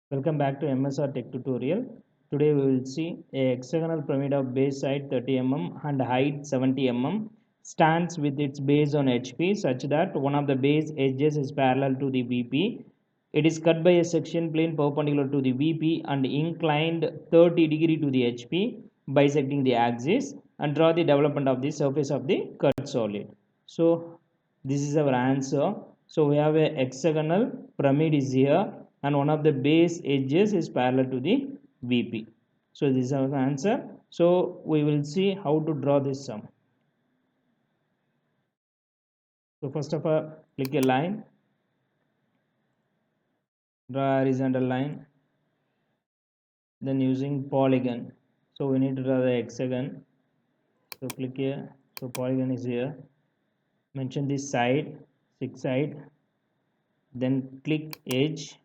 Welcome back to MSR Tech Tutorial. Today we will see a hexagonal pyramid of base side 30 mm and height 70 mm stands with its base on HP such that one of the base edges is parallel to the VP. It is cut by a section plane perpendicular to the VP and inclined 30° to the HP, bisecting the axis, and draw the development of the surface of the cut solid. So this is our answer. So we have a hexagonal pyramid is here and one of the base edges is parallel to the VP. So this is our answer. So we will see how to draw this sum. So first of all, click a line, draw a horizontal line, then using polygon. So we need to draw the hexagon. So click here. So polygon is here. Mention this side, 6 side, then click edge,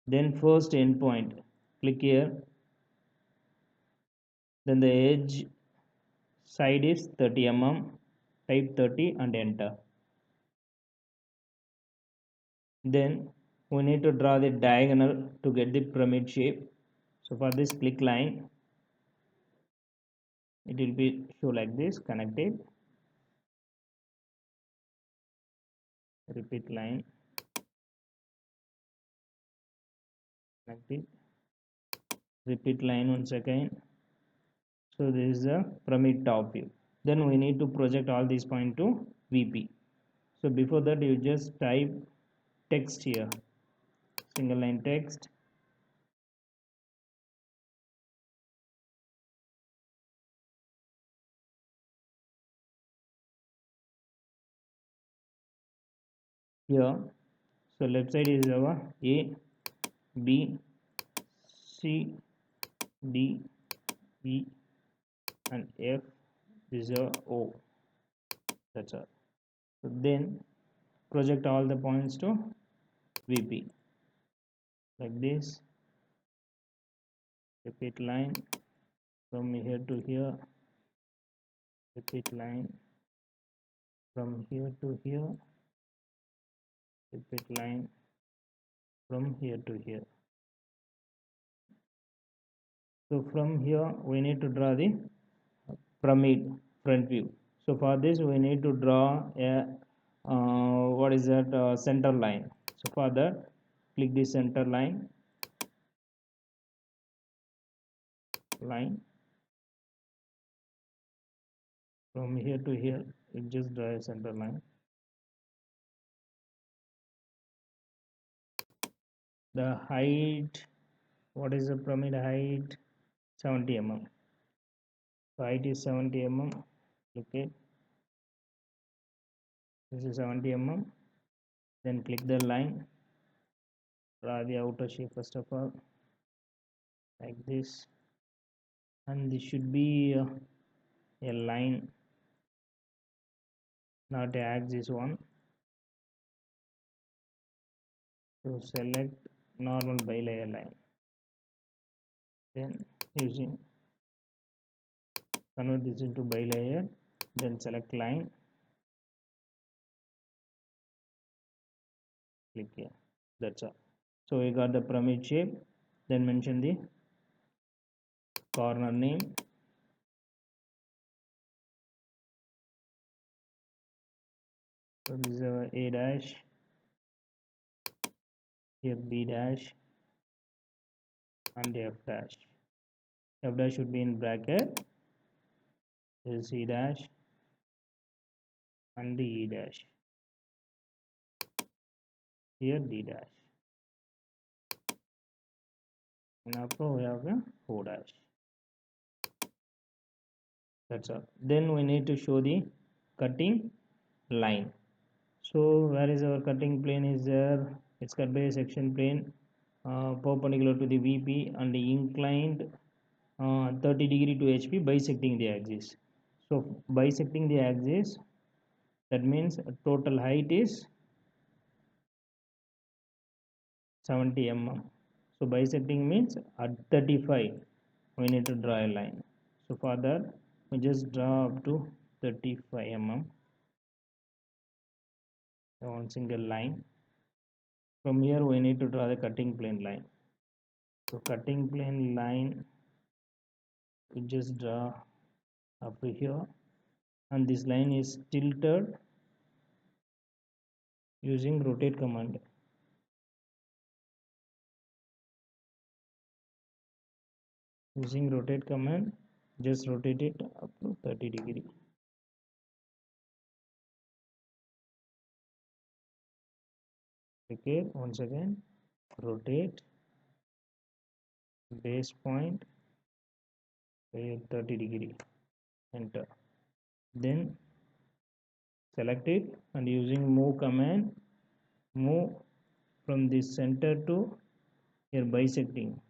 then first endpoint. Click here. Then the edge side is 30 mm, type 30 and enter. Then we need to draw the diagonal to get the pyramid shape. So for this, click line, it will be show like this, connected. Repeat line, connected. Repeat line once again. So this is the pyramid top view. Then we need to project all these points to VP. So before that, you just type text here, single line text. Here, so left side is our A, B, C, D, E and F. This is our O. That's all. So then project all the points to VP like this. Repeat line from here to here. Repeat line from here to here. Repeat line from here to here. So from here we need to draw the pyramid front view. So for this we need to draw a what is that center line. So for that, click the center line, from here to here. It just draw a center line. The height, what is the pyramid height? 70 mm. So height is 70 mm. Okay, this is 70 mm. Then click the line, draw the outer shape first of all, like this, and this should be a line, not a axis one. So select normal bilayer line. Then using convert this into bilayer. Then select line. Click here. That's all. So we got the pyramid shape. Then mention the corner name. So this is our A dash. Here B dash and F dash. F dash should be in bracket. Here C dash and E dash. Here D dash. And after we have a O dash. That's all. Then we need to show the cutting line. So where is our cutting plane is there? It's cut by a section plane perpendicular to the VP and inclined 30° to HP, bisecting the axis. So bisecting the axis, that means total height is 70 mm. So bisecting means at 35 we need to draw a line. So for that we just draw up to 35 mm, one single line. From here we need to draw the cutting plane line. So cutting plane line, we just draw up to here, and this line is tilted using rotate command. Using rotate command, just rotate it up to 30 degree. Okay, once again, rotate base point 30 degree, enter. Then select it and using move command, move from this center to here bisecting.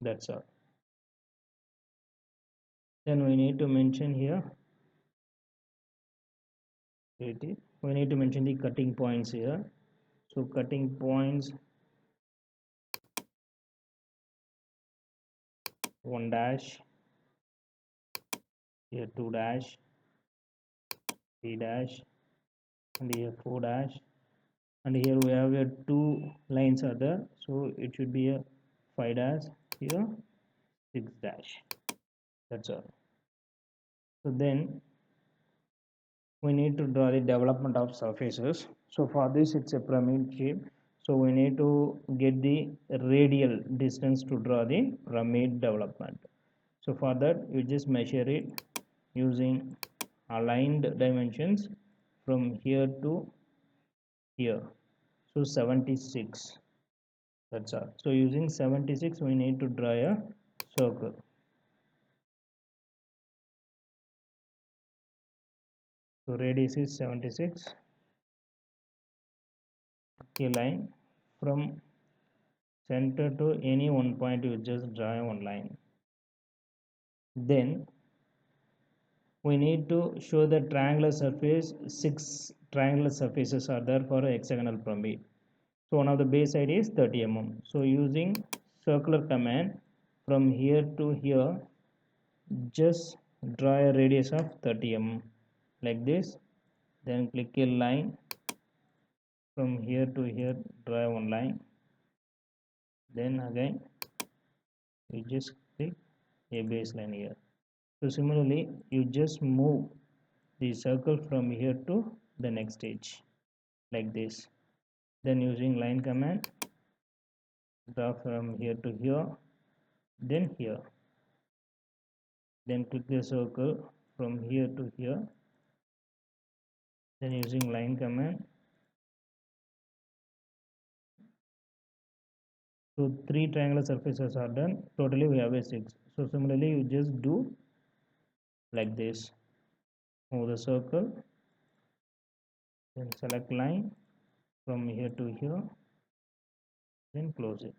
That's all. Then we need to mention here, we need to mention the cutting points here. So cutting points 1 dash, here 2 dash, 3 dash, and here 4 dash, and here we have here 2 lines are there, so it should be a 5 dash, here 6 dash. That's all. So then we need to draw the development of surfaces. So for this it's a pyramid shape, so we need to get the radial distance to draw the pyramid development. So for that you just measure it using aligned dimensions from here to here, so 76. That's all. So using 76 we need to draw a circle. So radius is 76, a line from center to any one point, you just draw one line. Then we need to show the triangular surface. 6 triangular surfaces are there for a hexagonal pyramid. So one of the base side is 30 mm. So using circular command from here to here, just draw a radius of 30 mm like this. Then click a line from here to here, draw one line. Then again you just click a baseline here. So similarly you just move the circle from here to the next stage like this. Then using line command, draw from here to here, then here. Then click the circle from here to here. Then using line command, so 3 triangular surfaces are done. Totally we have a 6. So similarly you just do like this. Move the circle, then select line from here to here, then close it.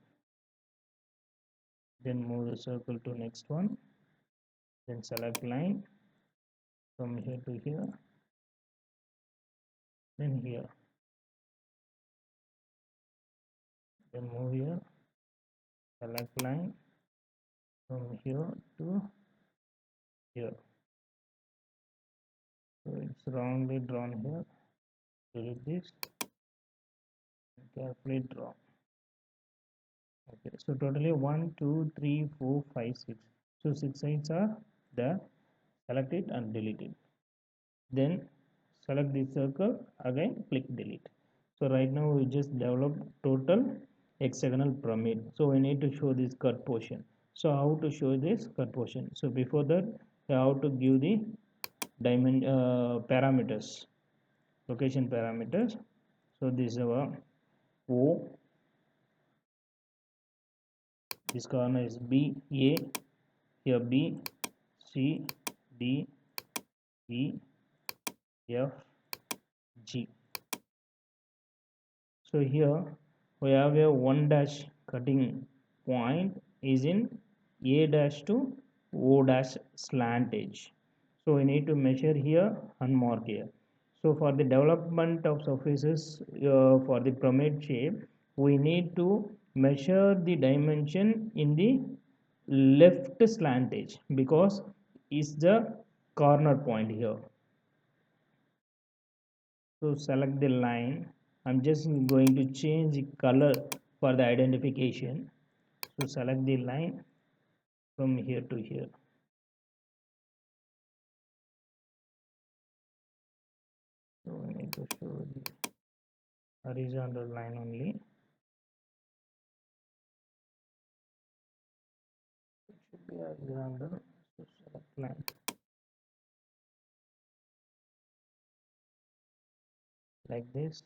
Then move the circle to next one, then select line from here to here, then here, then move here, select line from here to here. So it's wrongly drawn here. Delete this, carefully draw. Okay, so totally 1 2 3 4 5 6. So 6 sides are there. Select it and delete it. Then select the circle, again click delete. So right now we just developed total hexagonal pyramid. So we need to show this cut portion. So how to show this cut portion? So before that you have to give the parameters, location parameters. So this is our O, this corner is B, A, here B, C, D, E, F, G. So here we have a 1 dash cutting point is in A dash to O dash slant edge. So we need to measure here and mark here. So for the development of surfaces for the pyramid shape, we need to measure the dimension in the left slant edge because is the corner point here. So select the line I'm just going to change the color for the identification. So select the line from here to here. So we need to show the horizontal line only. It should be horizontal. So select line like this.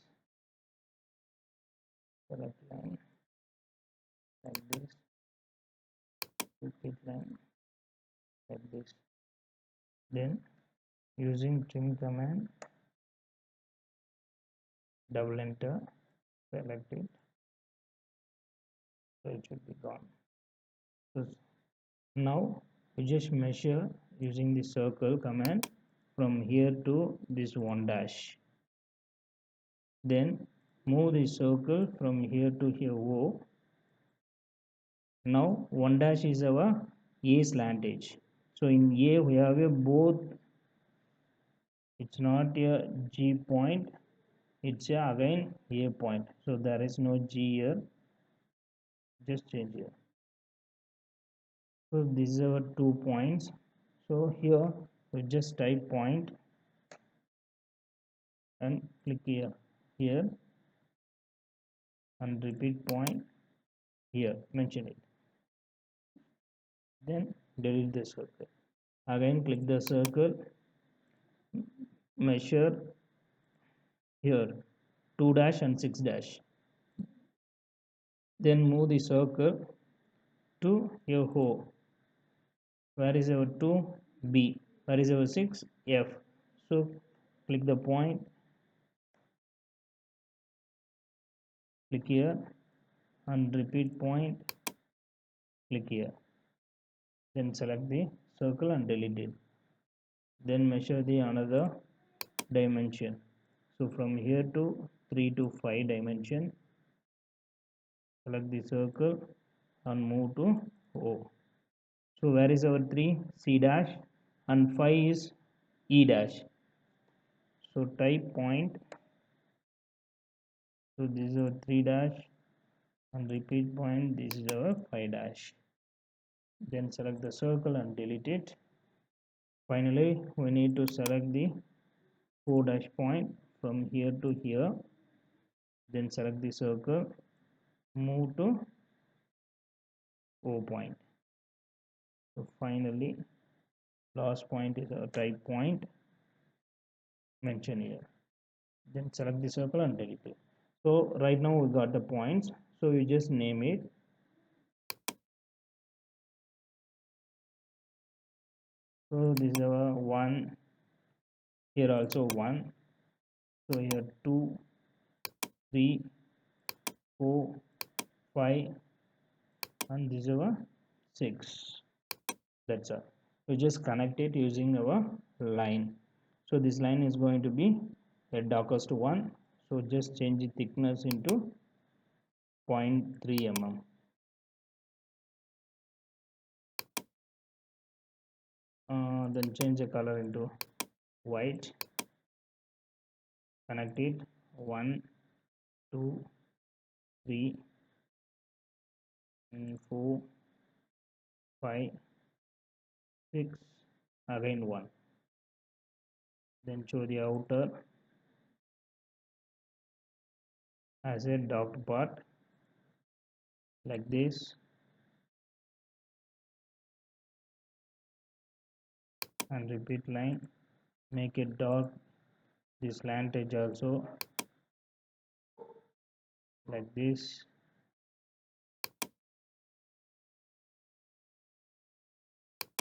Select line like this. Repeat line like this. Then using trim command, double enter, select it. So it should be gone. So now we just measure using the circle command from here to this one dash. Then move the circle from here to here O. Now one dash is our A slant edge. So in A we have a both, it's not a G point, it's a again A point. So there is no G here, just change here. So these are 2 points. So here we just type point and click here and repeat point here, mention it. Then delete the circle. Again click the circle, measure here 2 dash and 6 dash. Then move the circle to your O. Where is our 2? B. Where is our 6? F. So click the point, click here and repeat point, click here. Then select the circle and delete it. Then measure the another dimension. So from here to 3 to 5 dimension, select the circle and move to O. So where is our 3? C dash and 5 is E dash. So type point. So this is our 3 dash and repeat point, this is our 5 dash. Then select the circle and delete it. Finally we need to select the 4 dash point from here to here. Then select the circle, move to O point. So finally last point is our type point, mention here. Then select the circle and delete it. So right now we got the points, so you just name it. So this is our 1, here also 1, so here 2, 3, 4, 5 and this is our 6. That's all. We just connect it using our line. So this line is going to be the darkest one, so just change the thickness into 0.3 mm. Then change the color into white, connect it 1, 2, 3 and 4, 5, 6, again 1. Then show the outer as a docked part like this, and repeat line, make it dark this slant edge also like this.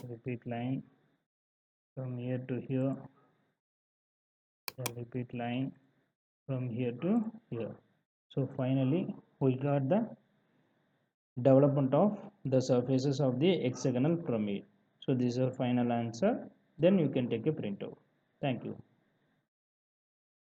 Repeat line from here to here, then repeat line from here to here. So finally we got the development of the surfaces of the hexagonal pyramid. So this is our final answer. Then you can take a printout. Thank you.